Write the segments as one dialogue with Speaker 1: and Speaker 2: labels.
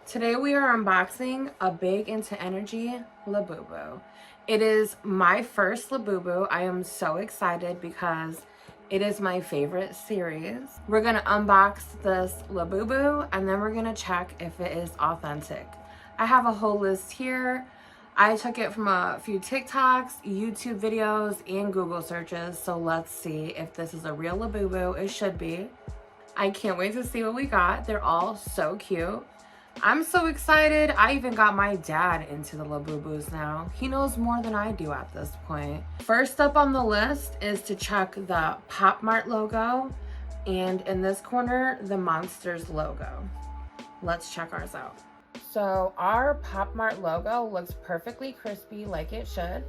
Speaker 1: Today we are unboxing a Big Into Energy Labubu. It is my first Labubu. I am so excited because it is my favorite series. We're gonna unbox this Labubu and then we're gonna check if it is authentic. I have a whole list here. I took it from a few TikToks, YouTube videos, and Google searches. So let's see if this is a real Labubu. It should be. I can't wait to see what we got. They're all so cute. I'm so excited. I even got my dad into the Labubus now. He knows more than I do at this point. First up on the list is to check the Pop Mart logo, and in this corner, the Monsters logo. Let's check ours out. So our Pop Mart logo looks perfectly crispy like it should.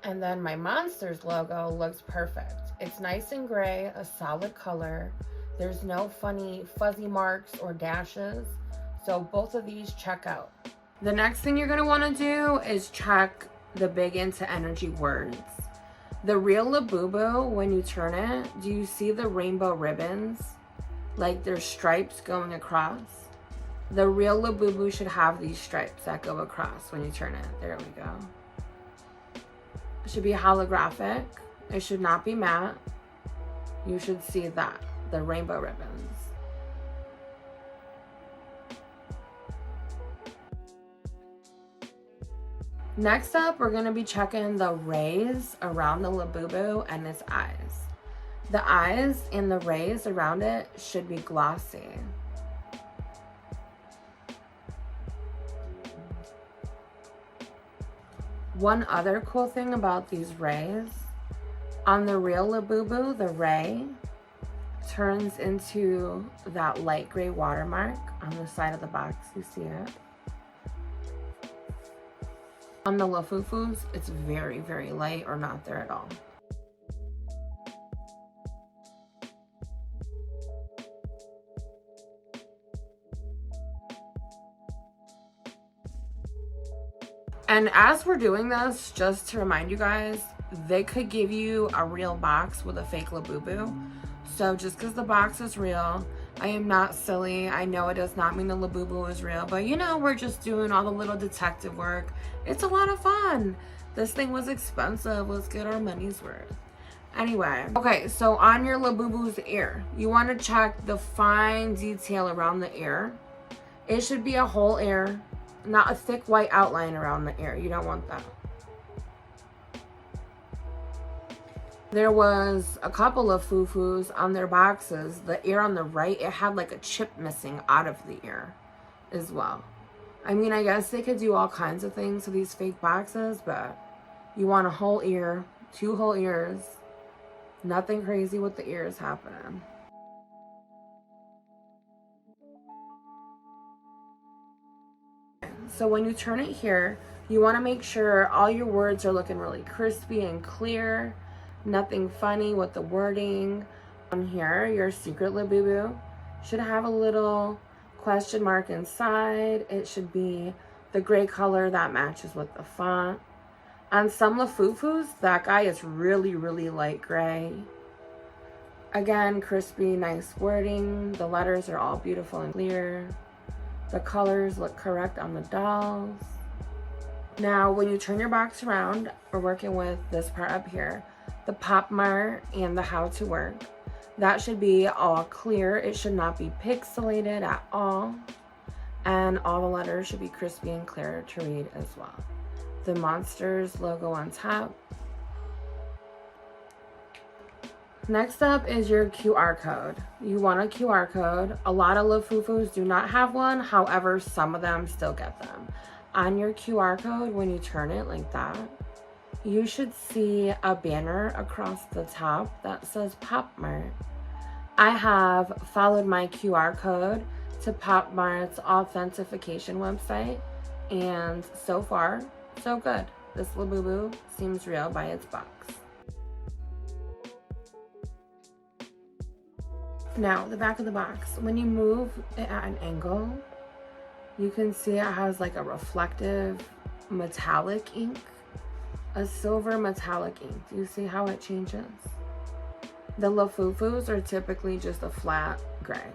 Speaker 1: And then my Monsters logo looks perfect. It's nice and gray, a solid color. There's no funny fuzzy marks or dashes. So both of these check out. The next thing you're gonna wanna do is check the Big Into Energy words. The real Labubu, when you turn it, do you see the rainbow ribbons? Like there's stripes going across. The real Labubu should have these stripes that go across when you turn it. There we go. It should be holographic. It should not be matte. You should see that, the rainbow ribbons. Next up, we're gonna be checking the rays around the Labubu and its eyes. The eyes and the rays around it should be glossy. One other cool thing about these rays, on the real Labubu, the ray turns into that light gray watermark on the side of the box. You see it? On the Lafufus, it's very, very light or not there at all. And as we're doing this, just to remind you guys, they could give you a real box with a fake Labubu. So just because the box is real, I am not silly. I know it does not mean the Labubu is real, but you know, we're just doing all the little detective work. It's a lot of fun. This thing was expensive. Let's get our money's worth. Anyway, okay, so on your Labubu's ear, you want to check the fine detail around the ear. It should be a whole ear, not a thick white outline around the ear. You don't want that. There was a couple of Fufus on their boxes. The ear on the right, it had like a chip missing out of the ear as well. I mean, I guess they could do all kinds of things to these fake boxes, but you want a whole ear, 2 whole ears. Nothing crazy with the ears happening. So when you turn it here, you want to make sure all your words are looking really crispy and clear. Nothing funny with the wording. On here, your secret Labubu should have a little question mark inside. It should be the gray color that matches with the font. On some Lafufus, that guy is really, really light gray. Again, crispy, nice wording. The letters are all beautiful and clear. The colors look correct on the dolls. Now, when you turn your box around, we're working with this part up here, the Pop Mart and the how to work. That should be all clear. It should not be pixelated at all. And all the letters should be crispy and clear to read as well. The Monsters logo on top. Next up is your QR code. You want a QR code. A lot of Lafufus do not have one. However, some of them still get them. On your QR code, when you turn it like that, you should see a banner across the top that says Pop Mart. I have followed my QR code to Pop Mart's authentication website, and so far, so good. This Labubu seems real by its box. Now, the back of the box. When you move it at an angle, you can see it has like a reflective metallic ink. A silver metallic ink. Do you see how it changes? The Lafufus are typically just a flat gray.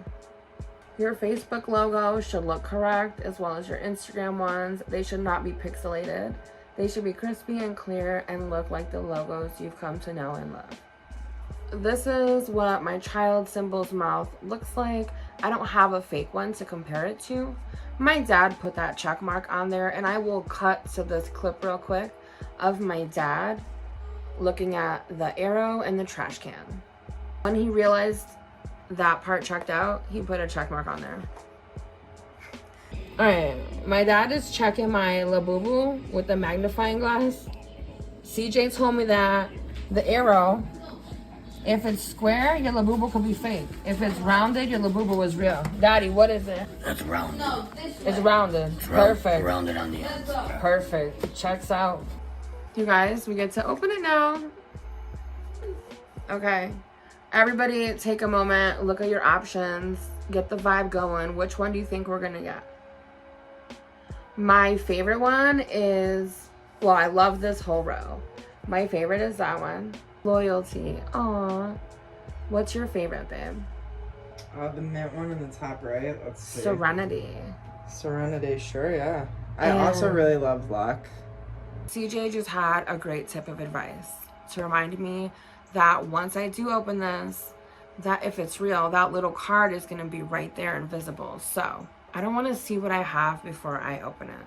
Speaker 1: Your Facebook logo should look correct, as well as your Instagram ones. They should not be pixelated. They should be crispy and clear and look like the logos you've come to know and love. This is what my child symbol's mouth looks like. I don't have a fake one to compare it to. My dad put that check mark on there, and I will cut to this clip real quick of my dad looking at the arrow and the trash can. When he realized that part checked out, he put a check mark on there. Alright, my dad is checking my Labubu with the magnifying glass. CJ told me that the arrow, if it's square, your Labubu could be fake. If it's rounded, your Labubu is real. Daddy, what is it?
Speaker 2: It's rounded.
Speaker 3: No, this
Speaker 1: It's
Speaker 3: way.
Speaker 1: rounded.
Speaker 2: It's
Speaker 1: Perfect.
Speaker 2: rounded on the end.
Speaker 1: Perfect. Checks out. You guys, we get to open it now. Okay. Everybody take a moment, look at your options, get the vibe going. Which one do you think we're gonna get? My favorite one is, well, I love this whole row. My favorite is that one. Loyalty. Aw. What's your favorite, babe?
Speaker 4: The mint one in the top right. Let's see.
Speaker 1: Serenity.
Speaker 4: Serenity, sure, yeah. I also really love luck.
Speaker 1: CJ just had a great tip of advice to remind me that once I do open this, that if it's real, that little card is going to be right there and visible. So I don't want to see what I have before I open it.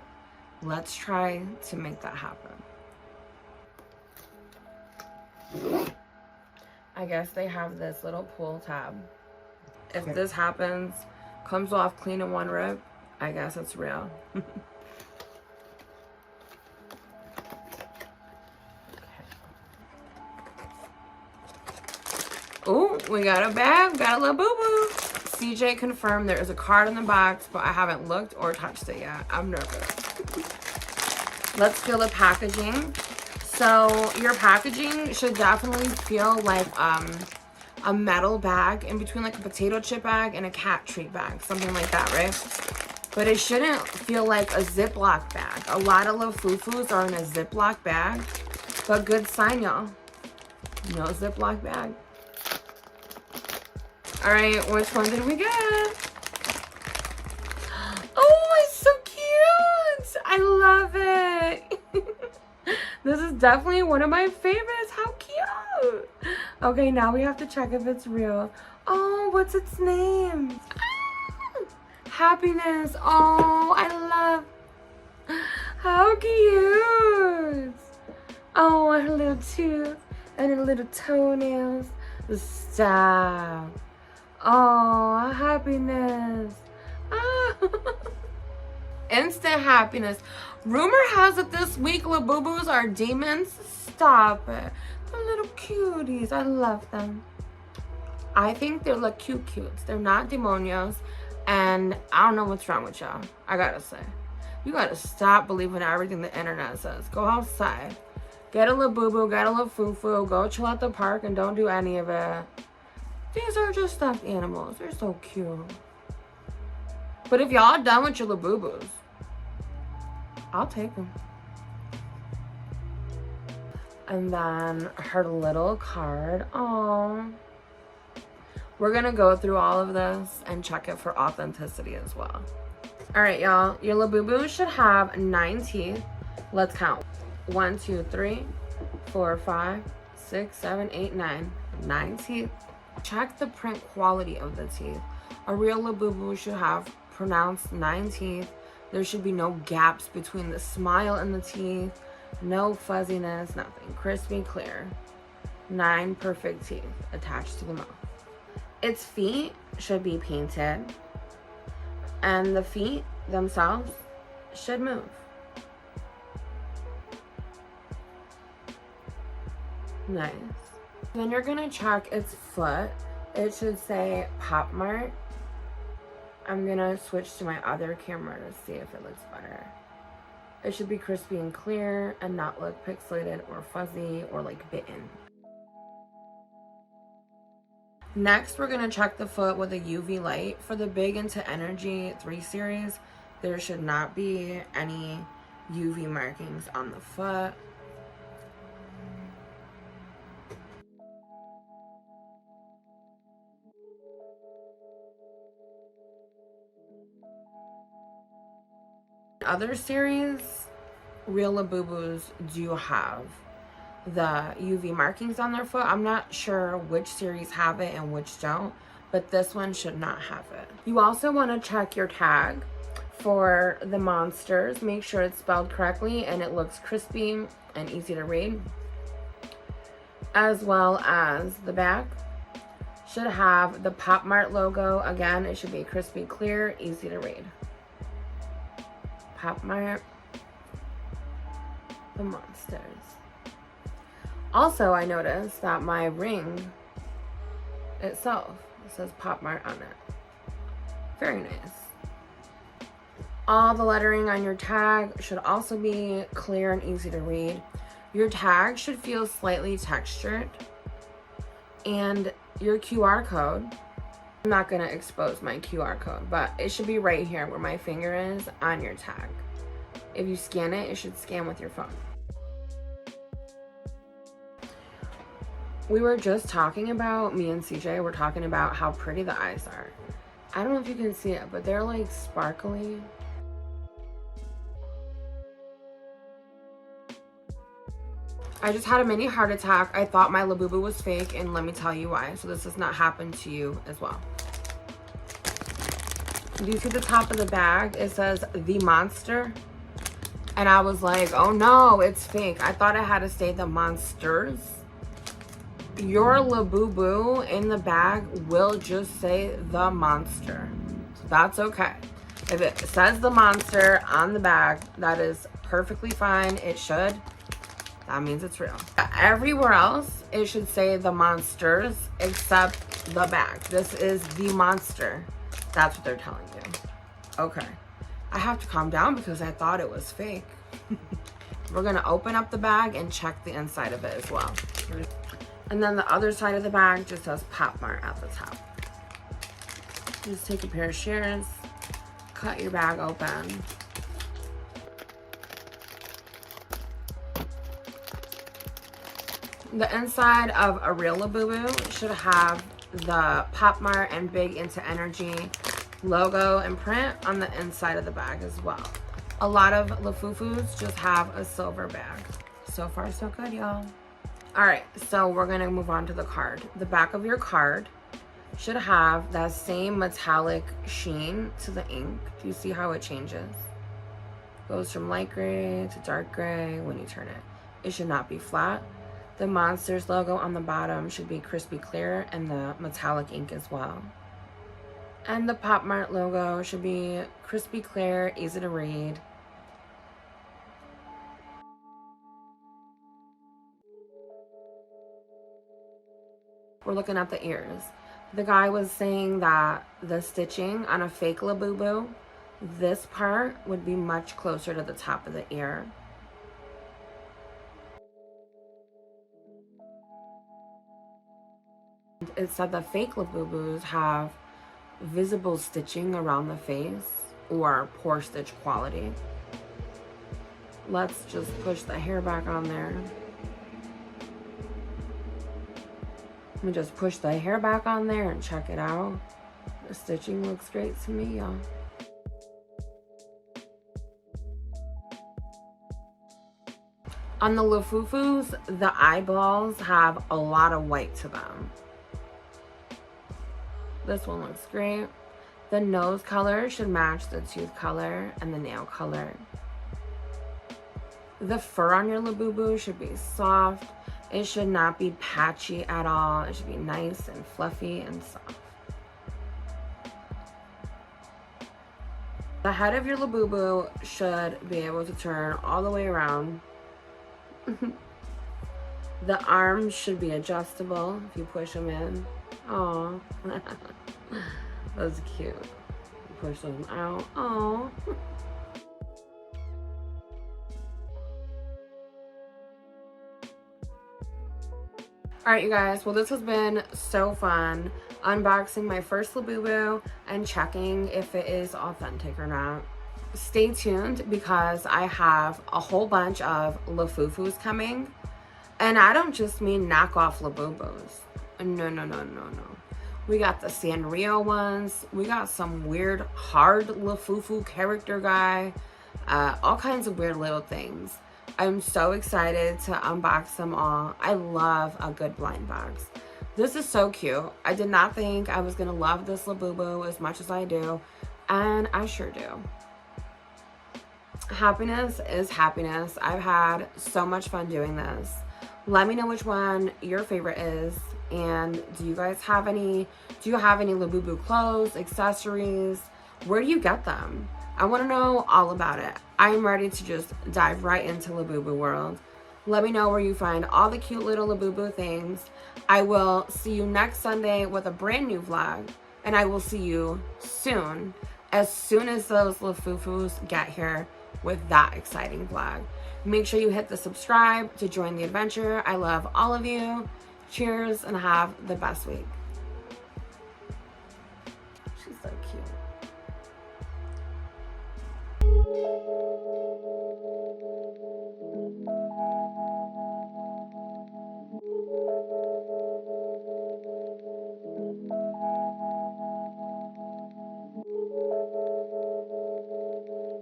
Speaker 1: Let's try to make that happen. I guess they have this little pull tab. If this happens, comes off clean in one rip, I guess it's real. Oh, we got a bag, got a little boo-boo. CJ confirmed there is a card in the box, but I haven't looked or touched it yet. I'm nervous. Let's feel the packaging. So your packaging should definitely feel like a metal bag in between like a potato chip bag and a cat treat bag, something like that, right? But it shouldn't feel like a Ziploc bag. A lot of Lafufus are in a Ziploc bag, but good sign, y'all. No Ziploc bag. All right, which one did we get? Oh, it's so cute. I love it. This is definitely one of my favorites. How cute. Okay, now we have to check if it's real. Oh, what's its name? Ah, Happiness. Oh, I love. How cute. Oh, her little tooth and her little toenails. The star. Oh, happiness. Ah. Instant happiness. Rumor has it this week Labubus are demons. Stop it. They're little cuties. I love them. I think they're like cute-cutes. They're not demonios. And I don't know what's wrong with y'all. I gotta say. You gotta stop believing everything the internet says. Go outside. Get a Labubu, get a Lafufu, go chill at the park and don't do any of it. These are just stuffed animals. They're so cute. But if y'all done with your Labubus, I'll take them. And then her little card. Aww. We're gonna go through all of this and check it for authenticity as well. All right, y'all. Your Labubu should have 9 teeth. Let's count. 1, 2, 3, 4, 5, 6, 7, 8, 9. 9 teeth. Check the print quality of the teeth. A real Labubu should have pronounced 9 teeth. There should be no gaps between the smile and the teeth. No fuzziness, nothing. Crispy, clear. 9 perfect teeth attached to the mouth. Its feet should be painted. And the feet themselves should move. Nice. Then you're gonna check its foot. It should say Pop Mart. I'm gonna switch to my other camera to see if it looks better. It should be crispy and clear and not look pixelated or fuzzy or like bitten. Next, we're gonna check the foot with a UV light. For the Big Into Energy 3 series, there should not be any UV markings on the foot. other series, real Labubus do have the UV markings on their foot. I'm not sure which series have it and which don't, but this one should not have it. You also want to check your tag for the monsters. Make sure it's spelled correctly and it looks crispy and easy to read. As well as the back should have the Pop Mart logo. Again, it should be crispy clear, easy to read. Pop Mart, the monsters. Also, I noticed that my ring itself says Pop Mart on it. Very nice. All the lettering on your tag should also be clear and easy to read. Your tag should feel slightly textured. And your QR code, I'm not going to expose my QR code, but it should be right here where my finger is on your tag. If you scan it, it should scan with your phone. We were just talking about, me and CJ were talking about how pretty the eyes are. I don't know if you can see it, but they're like sparkly. I just had a mini heart attack. I thought my Labubu was fake, and let me tell you why. So this does not happen to you as well. Do you see the top of the bag? It says the monster. And I was like, oh no, it's fake. I thought it had to say the monsters. Your Labubu in the bag will just say the monster. So that's okay. If it says the monster on the bag, that is perfectly fine. It should. That means it's real. Everywhere else, it should say the monsters except the bag. This is the monster. That's what they're telling you. Okay. I have to calm down because I thought it was fake. We're gonna open up the bag and check the inside of it as well. And then the other side of the bag just says Pop Mart at the top. Just take a pair of shears, cut your bag open. The inside of a real Labubu should have the Pop Mart and Big Into Energy logo and print on the inside of the bag as well. A lot of Lafufus just have a silver bag. So far, so good, y'all. All right, so we're gonna move on to the card. The back of your card should have that same metallic sheen to the ink. Do you see how it changes? Goes from light gray to dark gray when you turn it. It should not be flat. The Monsters logo on the bottom should be crispy clear and the metallic ink as well. And the Pop Mart logo should be crispy clear, easy to read. We're looking at the ears. The guy was saying that the stitching on a fake Labubu, this part would be much closer to the top of the ear. It said the fake Labubus have visible stitching around the face or poor stitch quality. Let's just push the hair back on there. Let me just push the hair back on there and check it out. The stitching looks great to me, y'all. On the Lafufus, the eyeballs have a lot of white to them. This one looks great. The nose color should match the tooth color and the nail color. The fur on your Labubu should be soft. It should not be patchy at all. It should be nice and fluffy and soft. The head of your Labubu should be able to turn all the way around. The arms should be adjustable if you push them in. Oh, that's cute. Push them out. Oh. Alright, you guys, well, this has been so fun unboxing my first Labubu and checking if it is authentic or not. Stay tuned because I have a whole bunch of Lafufus coming, and I don't just mean knockoff Labubus. No. We got the Sanrio ones. We got some weird hard Lafufu character guy. all kinds of weird little things. I'm so excited to unbox them all. I love a good blind box. This is so cute. I did not think I was gonna love this Labubu as much as I do, and I sure do. Happiness is happiness. I've had so much fun doing this. Let me know which one your favorite is, and do you have any Labubu clothes, accessories? Where do you get them? I want to know all about it. I'm ready to just dive right into Labubu world. Let me know where you find all the cute little Labubu things. I will see you next Sunday with a brand new vlog, and I will see you soon as those Lafufus get here with that exciting vlog. Make sure you hit the subscribe to join the adventure. I love all of you. Cheers and have the best week. She's so cute.